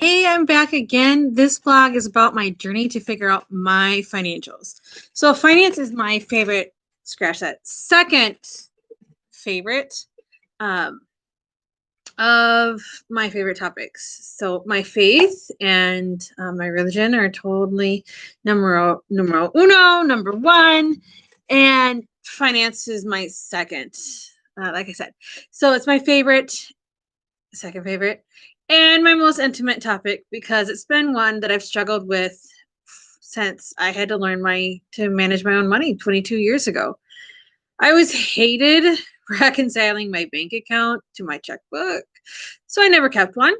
Hey, I'm back again. This vlog is about my journey to figure out my financials. So finance is my favorite, scratch that, second favorite um, of my favorite topics. So my faith and my religion are totally numero uno, number one, and finance is my second, like I said. So it's my favorite, second favorite, and my most intimate topic because it's been one that I've struggled with since I had to learn to manage my own money 22 years ago. I always hated reconciling my bank account to my checkbook, so I never kept one.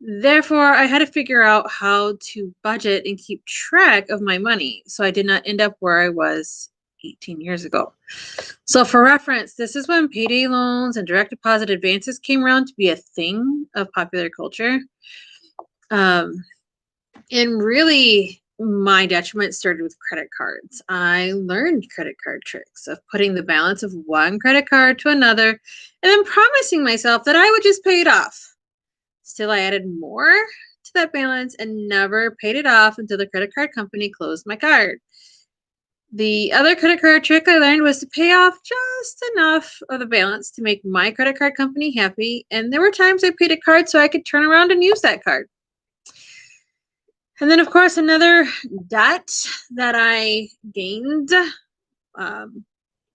Therefore, I had to figure out how to budget and keep track of my money so I did not end up where I was 18 years ago. So, for reference, this is when payday loans and direct deposit advances came around to be a thing of popular culture. Um, and really, my detriment started with credit cards. I learned credit card tricks of putting the balance of one credit card to another and then promising myself that I would just pay it off. Still, I added more to that balance and never paid it off until the credit card company closed my card. The other credit card trick I learned was to pay off just enough of the balance to make my credit card company happy. And there were times I paid a card so I could turn around and use that card. And then, of course, another debt that I gained. Um,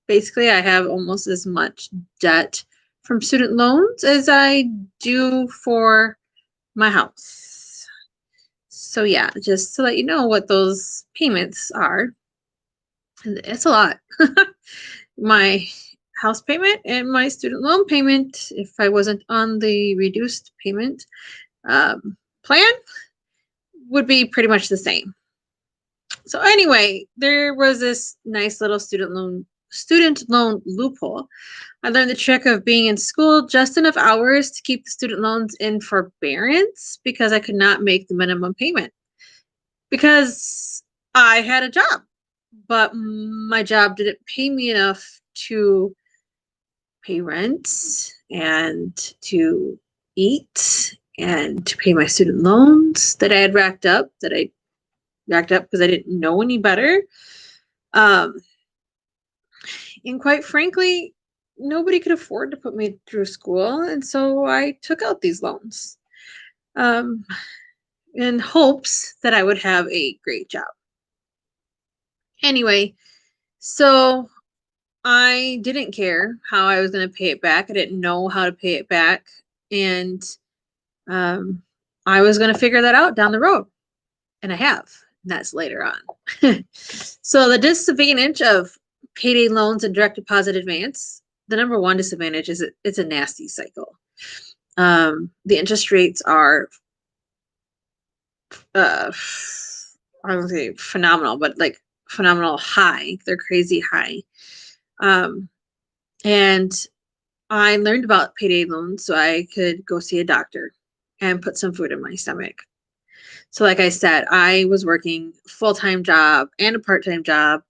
Basically, I have almost as much debt from student loans as I do for my house. So, yeah, just to let you know what those payments are. It's a lot. My house payment and my student loan payment, if I wasn't on the reduced payment plan, would be pretty much the same. So anyway, there was this nice little student loan loophole. I learned the trick of being in school just enough hours to keep the student loans in forbearance because I could not make the minimum payment because I had a job, but my job didn't pay me enough to pay rent and to eat and to pay my student loans that I had racked up because I didn't know any better. Um, and quite frankly, nobody could afford to put me through school. And so I took out these loans um, in hopes that I would have a great job. Anyway, so I didn't care how I was going to pay it back. I didn't know how to pay it back. And um, I was going to figure that out down the road. And I have. And that's later on. So the disadvantage of payday loans and direct deposit advance, the number one disadvantage is it's a nasty cycle. The interest rates are, I don't say phenomenal, but like phenomenal high. They're crazy high. Um, and I learned about payday loans so I could go see a doctor and put some food in my stomach. So, like I said, I was working full-time job and a part-time job,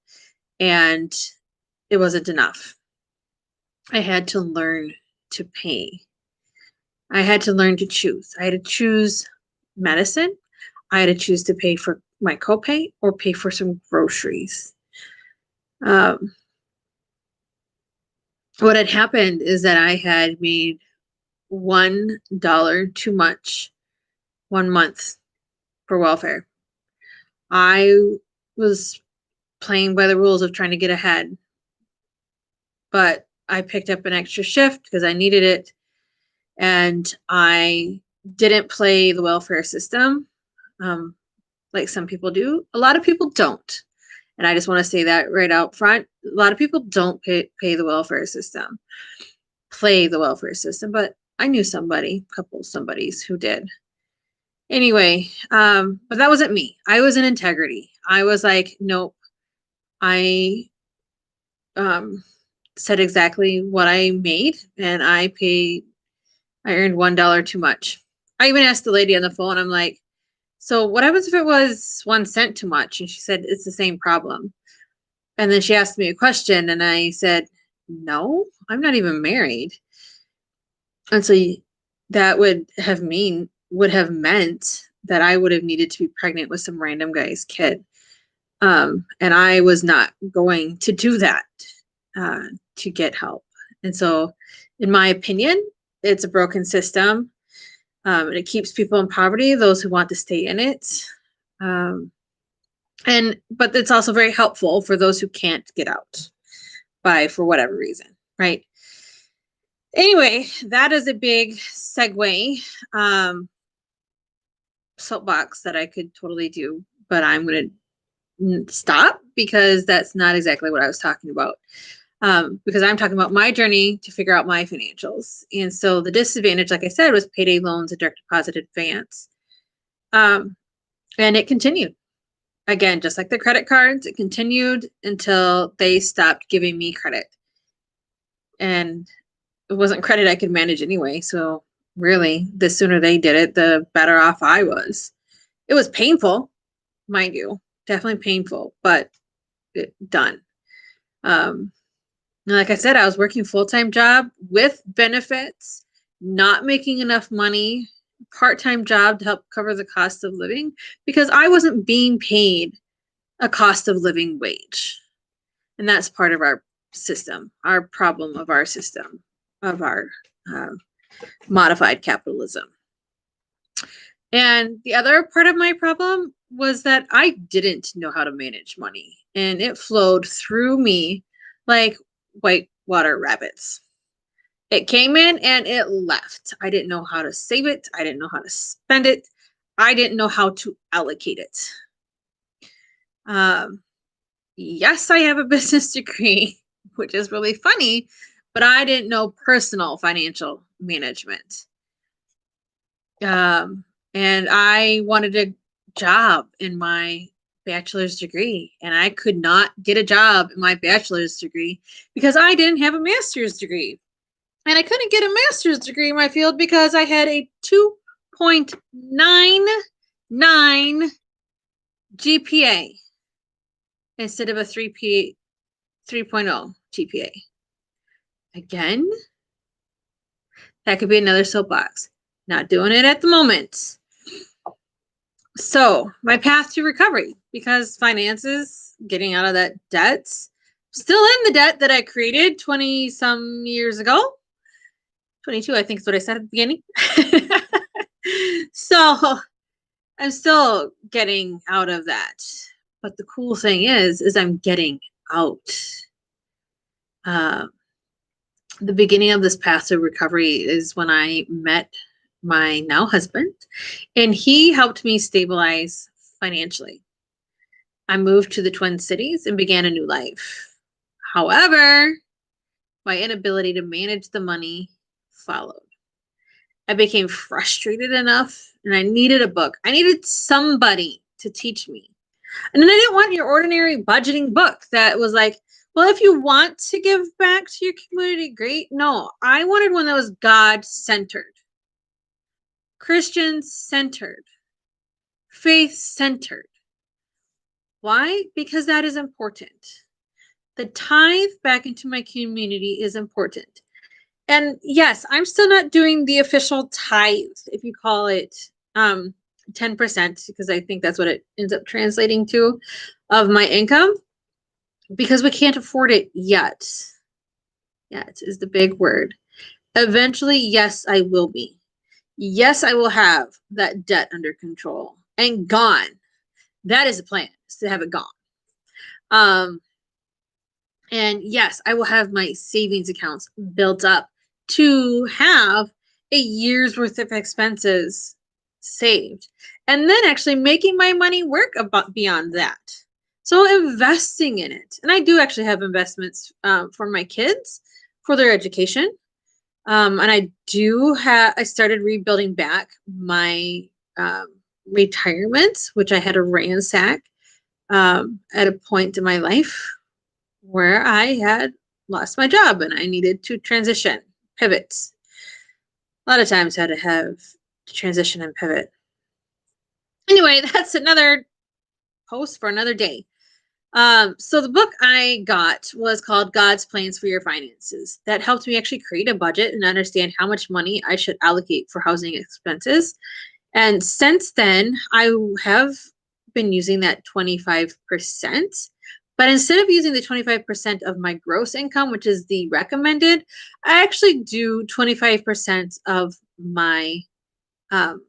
and it wasn't enough. I had to learn to pay. I had to learn to choose. I had to choose medicine. I had to choose to pay for my copay or pay for some groceries. Um, what had happened is that I had made $1 too much 1 month for welfare. I was playing by the rules of trying to get ahead, but I picked up an extra shift because I needed it, and I didn't play the welfare system um, like some people do. A lot of people don't, and I just want to say that right out front. A lot of people don't play the welfare system, but I knew a couple of somebodies who did. Anyway, but that wasn't me. I was in integrity. I was like, nope. I um, said exactly what I made, and I earned $1 too much. I even asked the lady on the phone, I'm like, so what happens if it was 1 cent too much? And she said, it's the same problem. And then she asked me a question, and I said, no, I'm not even married. And so that would have would have meant that I would have needed to be pregnant with some random guy's kid. And I was not going to do that to get help. And so, in my opinion, it's a broken system. And it keeps people in poverty, those who want to stay in it. But it's also very helpful for those who can't get out for whatever reason, right? Anyway, that is a big segue soapbox that I could totally do, but I'm going to stop because that's not exactly what I was talking about. Because I'm talking about my journey to figure out my financials. And so the disadvantage, like I said, was payday loans, a direct deposit advance. And it continued. Again, just like the credit cards, it continued until they stopped giving me credit. And it wasn't credit I could manage anyway. So really, the sooner they did it, the better off I was. It was painful, mind you, definitely painful, but done. Like I said, I was working full-time job with benefits, not making enough money, part-time job to help cover the cost of living because I wasn't being paid a cost of living wage. And that's part of our system, our problem of our system, of our modified capitalism. And the other part of my problem was that I didn't know how to manage money, and it flowed through me like whitewater rabbits. It came in and it left. I didn't know how to save it. I didn't know how to spend it. I didn't know how to allocate it. Yes, I have a business degree, which is really funny, but I didn't know personal financial management. And I wanted a job in my bachelor's degree, and I could not get a job in my bachelor's degree because I didn't have a master's degree. And I couldn't get a master's degree in my field because I had a 2.99 GPA instead of a 3.0 GPA. Again, that could be another soapbox. Not doing it at the moment. So my path to recovery, because finances, getting out of that debt, still in the debt that I created 20 some years ago. 22, I think is what I said at the beginning. So I'm still getting out of that. But the cool thing is I'm getting out. The beginning of this path to recovery is when I met my now husband, and he helped me stabilize financially. I moved to the Twin Cities and began a new life. However, my inability to manage the money followed. I became frustrated enough, and I needed a book. I needed somebody to teach me. And then I didn't want your ordinary budgeting book that was like, well, if you want to give back to your community, great. No, I wanted one that was God-centered, Christian-centered, faith-centered. Why? Because that is important. The tithe back into my community is important. And yes, I'm still not doing the official tithe, if you call it 10%, because I think that's what it ends up translating to, of my income, because we can't afford it yet. Yet is the big word. Eventually, yes, I will be. Yes, I will have that debt under control and gone. That is the plan, is to have it gone. And yes, I will have my savings accounts built up to have a year's worth of expenses saved, and then actually making my money work beyond that. So investing in it. And I do actually have investments for my kids for their education. And I started rebuilding back my retirement, which I had to ransack at a point in my life where I had lost my job and I needed to transition, pivot. A lot of times I had to have to transition and pivot. Anyway, that's another post for another day. So the book I got was called God's Plans for Your Finances. That helped me actually create a budget and understand how much money I should allocate for housing expenses And since then, I have been using that 25%. But instead of using the 25% of my gross income, which is the recommended, I actually do 25% of my um,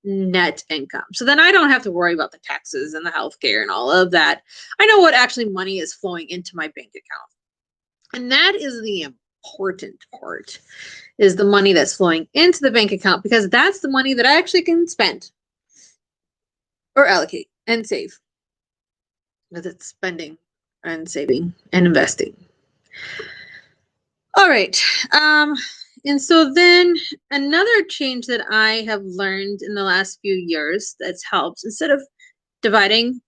net income. So then I don't have to worry about the taxes and the healthcare and all of that. I know what actually money is flowing into my bank account. And that is the important part, is the money that's flowing into the bank account, because that's the money that I actually can spend or allocate and save. Because it's spending and saving and investing. All right. And so then another change that I have learned in the last few years that's helped, instead of dividing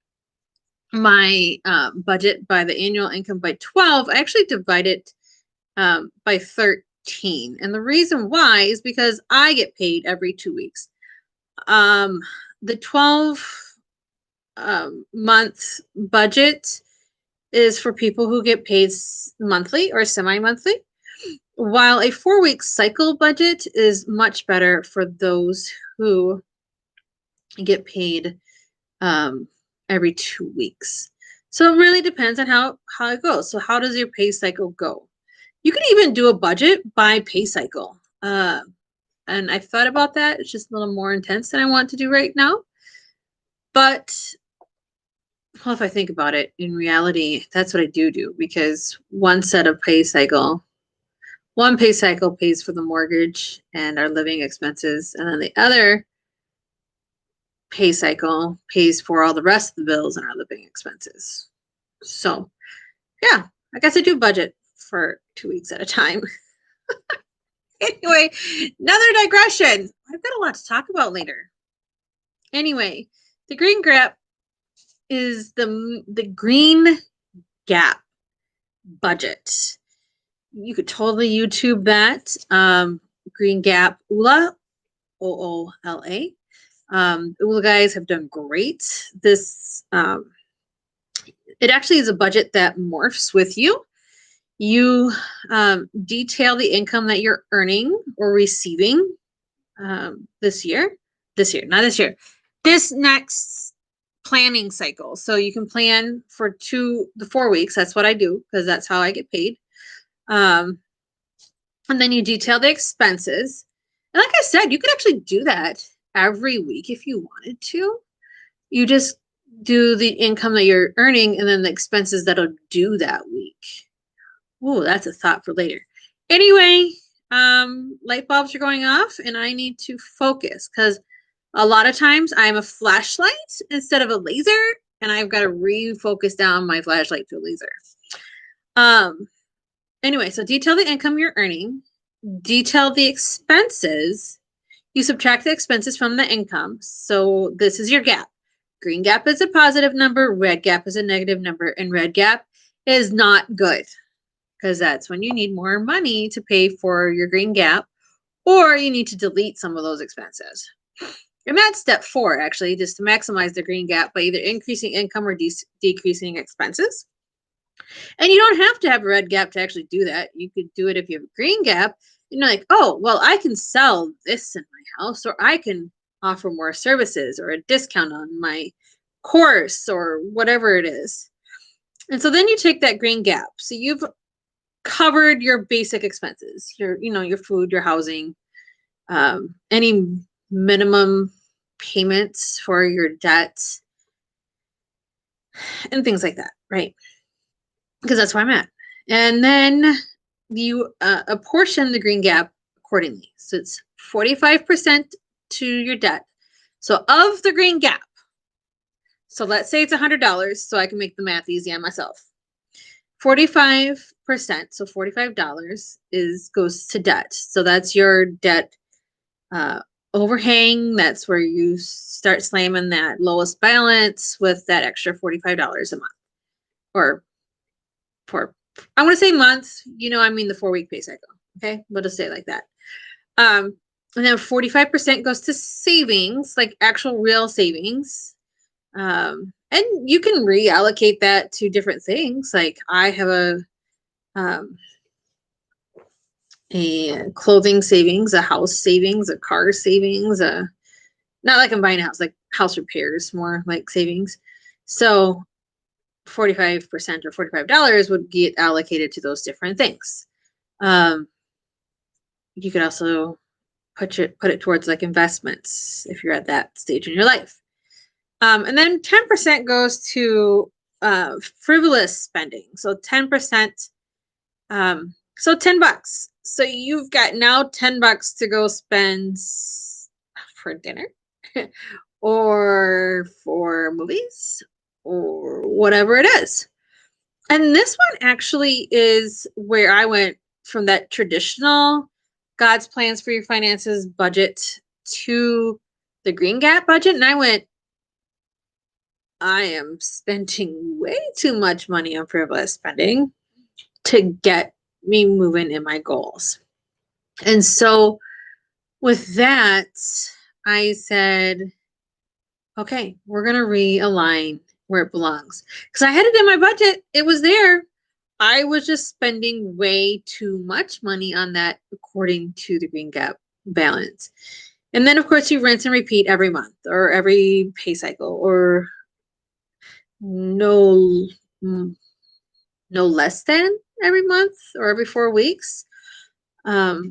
my budget by the annual income by 12, I actually divide it by 13. And the reason why is because I get paid every 2 weeks. The 12 month budget is for people who get paid monthly or semi-monthly, while a 4-week cycle budget is much better for those who get paid every 2 weeks. So it really depends on how it goes. So how does your pay cycle go? You can even do a budget by pay cycle. And I've thought about that. It's just a little more intense than I want to do right now. But well, if I think about it, in reality, that's what I do, because one pay cycle pays for the mortgage and our living expenses, and then the other pay cycle pays for all the rest of the bills and our living expenses. So, yeah, I guess I do budget for 2 weeks at a time. Anyway, another digression. I've got a lot to talk about later. Anyway, the Green Gap is the Green Gap budget. You could totally YouTube that. Green Gap OOLA, OOLA. OOLA guys have done great. This it actually is a budget that morphs with you. You detail the income that you're earning or receiving this next planning cycle. So you can plan for the 4 weeks. That's what I do, because that's how I get paid. And then you detail the expenses. And like I said, you could actually do that every week if you wanted to. You just do the income that you're earning and then the expenses that'll do that week. Ooh, that's a thought for later. Anyway, light bulbs are going off and I need to focus, because a lot of times I'm a flashlight instead of a laser, and I've got to refocus down my flashlight to a laser. Anyway, so detail the income you're earning, detail the expenses. You subtract the expenses from the income. So this is your gap. Green gap is a positive number, red gap is a negative number, and red gap is not good, because that's when you need more money to pay for your green gap, or you need to delete some of those expenses. And that's step 4, actually, just to maximize the green gap by either increasing income or decreasing expenses. And you don't have to have a red gap to actually do that. You could do it if you have a green gap. You're like, oh, well, I can sell this in my house, or I can offer more services or a discount on my course or whatever it is. And so then you take that green gap. So you've covered your basic expenses, your food, your housing, any minimum payments for your debt, and things like that, right? Because that's where I'm at. And then you apportion the green gap accordingly. So it's 45% to your debt. So of the green gap, so let's say it's $100, so I can make the math easy on myself. 45%, so $45 goes to debt. So that's your debt overhang. That's where you start slamming that lowest balance with that extra $45 a month. Or I want to say month, I mean the 4-week pay cycle. Okay, we'll just say it like that. And then 45% goes to savings, like actual real savings. And you can reallocate that to different things. Like I have a clothing savings, a house savings, a car savings, Not like I'm buying a house, like house repairs, more like savings. So 45% or $45 would get allocated to those different things. You could also put it towards like investments if you're at that stage in your life. And then 10% goes to frivolous spending. So 10%, so $10. So you've got now $10 to go spend for dinner or for movies or whatever it is. And this one actually is where I went from that traditional God's plans for your finances budget to the Green Gap budget. And I went, I am spending way too much money on frivolous spending to get me moving in my goals. And so with that, I said, okay, we're going to realign where it belongs. Because I had it in my budget, it was there. I was just spending way too much money on that according to the Green Gap balance. And then, of course, you rinse and repeat every month or every pay cycle or no no less than every month or every 4 weeks. But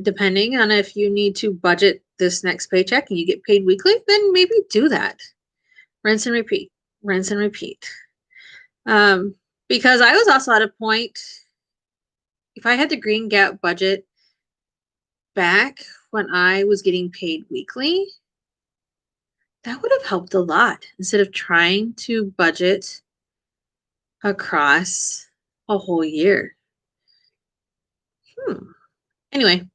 depending on if you need to budget this next paycheck and you get paid weekly, then maybe do that. Rinse and repeat, rinse and repeat. Because I was also at a point, if I had the Green Gap budget back when I was getting paid weekly, that would have helped a lot instead of trying to budget across a whole year. Anyway.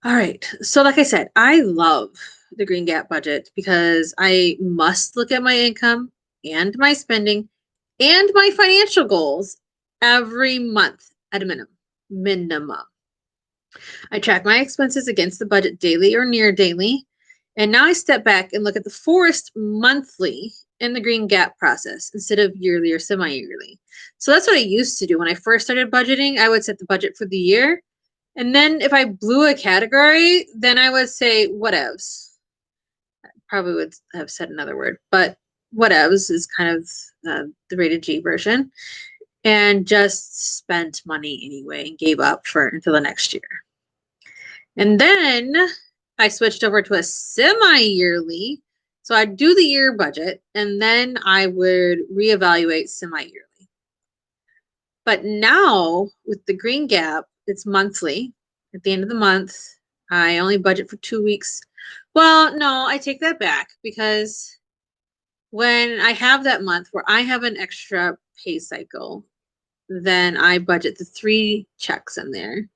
All right. So like I said, I love the Green Gap budget because I must look at my income and my spending and my financial goals every month at a minimum. I track my expenses against the budget daily or near daily. And now I step back and look at the forest monthly in the Green Gap process instead of yearly or semi-yearly. So that's what I used to do. When I first started budgeting, I would set the budget for the year. And then if I blew a category, then I would say whatevs. I probably would have said another word, but whatevs is kind of the rated G version. And just spent money anyway and gave up for until the next year. And then I switched over to a semi-yearly. So I'd do the year budget and then I would reevaluate semi-yearly. But now with the Green Gap, it's monthly. At the end of the month, I only budget for 2 weeks. Well, no, I take that back because when I have that month where I have an extra pay cycle, then I budget the 3 checks in there.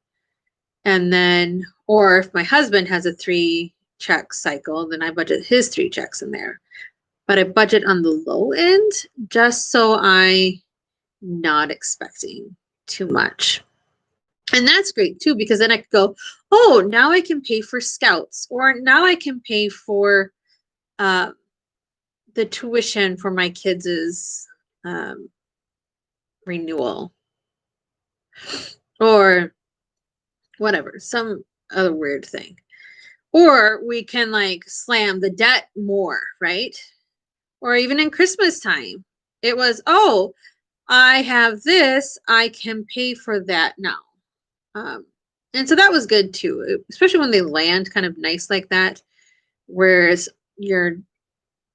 And then, or if my husband has a 3 check cycle, then I budget his 3 checks in there. But I budget on the low end just so I'm not expecting too much. And that's great too, because then I could go, oh, now I can pay for scouts, or now I can pay for the tuition for my kids' renewal, or whatever, some other weird thing. Or we can like slam the debt more, right? Or even in Christmas time, it was, oh, I have this, I can pay for that now. And so that was good too, especially when they land kind of nice like that, whereas you're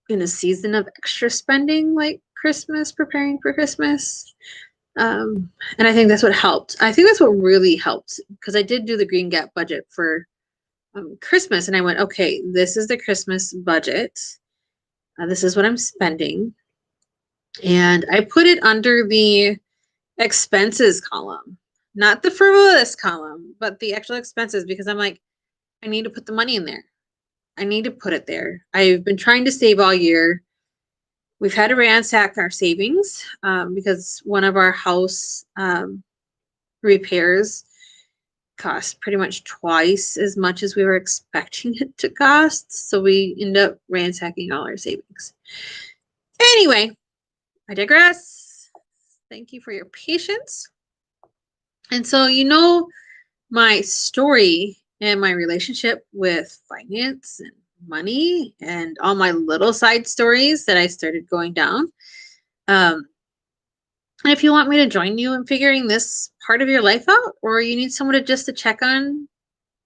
in a season of extra spending like Christmas, preparing for Christmas. And I think that's what helped. I think that's what really helped because I did do the Green Gap budget for Christmas and I went, okay, this is the Christmas budget. This is what I'm spending. And I put it under the expenses column, not the frivolous column, but the actual expenses, because I'm like, I need to put the money in there. I need to put it there. I've been trying to save all year. We've had to ransack our savings because one of our house repairs cost pretty much twice as much as we were expecting it to cost. So we end up ransacking all our savings. Anyway, I digress. Thank you for your patience. And so, you know, my story and my relationship with finance and money and all my little side stories that I started going down. And if you want me to join you in figuring this part of your life out, or you need someone to check on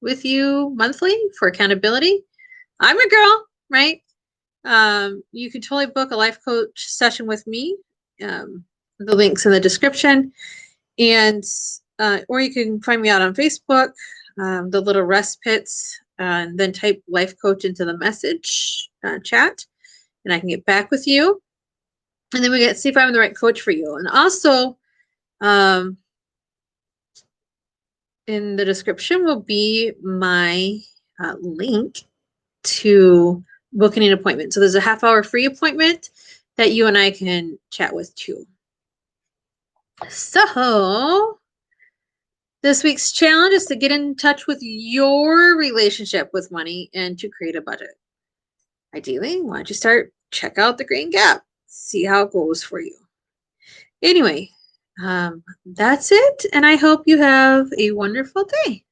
with you monthly for accountability, I'm your girl, right? You can totally book a life coach session with me. The link's in the description, and or you can find me out on Facebook, the little rest pits, and then type life coach into the message chat, and I can get back with you. And then we get see if I'm the right coach for you. And also, um, in the description will be my link to booking an appointment. So there's a half-hour free appointment that you and I can chat with too. So this week's challenge is to get in touch with your relationship with money and to create a budget. Ideally, why don't you check out the Green Gap, see how it goes for you. Anyway, that's it, and I hope you have a wonderful day.